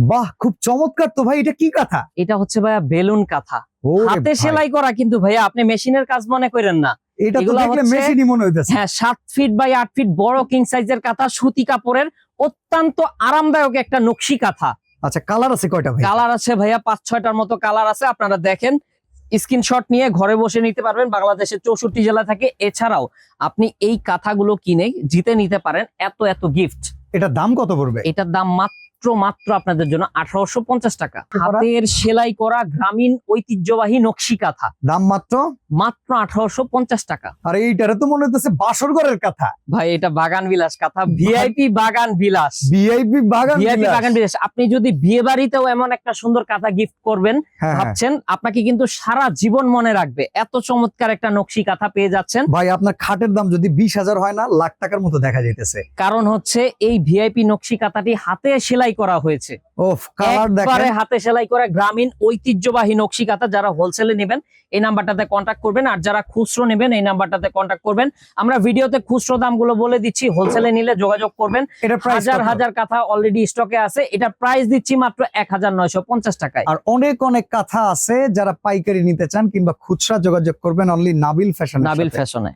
বাহ, খুব চমৎকার তো ভাই। এটা কি কাঁথা? এটা হচ্ছে ভাইয়া বেলুন কাঁথা, ওরে হাতে ভাই, সেলাই করা, কিন্তু ভাইয়া আপনি মেশিনের কাজ মনে করেন না। এটা তো এগুলা দেখলে হচ্ছে- মেশিনই মনে হইতেছে। হ্যাঁ, 7 ফিট বাই 8 ফিট বড় কিং সাইজের কাঁথা, সুতি কাপড়ের, অত্যন্ত আরামদায়ক একটা নকশি কাঁথা। আচ্ছা, কালার আছে কয়টা ভাই? কালার আছে ভাইয়া 5-6টার মতো কালার আছে। আপনারা দেখেন, স্ক্রিনশট নিয়ে ঘরে বসে নিতে পারবেন। বাংলাদেশের 64 জেলা থেকে। এছাড়াও আপনি এই কাঁথাগুলো কিনে জিতে নিতে পারেন এত এত গিফট। এটার দাম কত পড়বে? এটার দাম মাত্র আপনাদের জন্য 1850 টাকা। করা? হাতের সেলাই করা গ্রামীণ ঐতিহ্যবাহী নকশি কাঁথা, দাম মাত্র মাত্র 1850 টাকা। আর এইটারে তো মনে হইতেছে বাসর ঘরের কাঁথা। ভাই এটা বাগান বিলাস কাঁথা, ভিআইপি বাগান বিলাস। ভিআইপি বাগান ভিআইপি বিলাস। বাগান বিলাস। আপনি যদি বিয়ে বাড়িতেও এমন একটা সুন্দর কাঁথা গিফট করবেন হ্যাঁ, ভাবছেন, আপনাকে কিন্তু সারা জীবন মনে রাখবে। এত চমৎকার একটা নকশি কাঁথা পেয়ে যাচ্ছেন। ভাই, আপনার খাটের দাম যদি 20,000 হয় না, লাখ টাকার মতো দেখা যাইতেছে। কারণ হচ্ছে এই ভিআইপি নকশি কাঁথাটি হাতে সেলাই করা হয়েছে। ওফ, কালার একবারে দেখেন। হাতে সেলাই করা গ্রামীণ ঐতিহ্যবাহী নকশি কাঁথা। যারা হোলসেলে নেবেন এই নাম্বারটাতে কন্ট্যাক্ট করবেন, আর যারা খুচরো নেবেন এই নাম্বারটাতে কন্ট্যাক্ট করবেন। আমরা ভিডিওতে খুচরো দামগুলো বলে দিচ্ছি, হোলসেলে নিলে যোগাযোগ করবেন। এটার প্রাইস হাজার হাজার কাঁথা অলরেডি স্টকে আছে। এটা প্রাইস দিচ্ছি মাত্র 1950 টাকায়। আর অনেক অনেক কাঁথা আছে, যারা পাইকারি নিতে চান কিংবা খুচরা যোগাযোগ করবেন অনলি নাবিল ফ্যাশন। নাবিল ফ্যাশনে।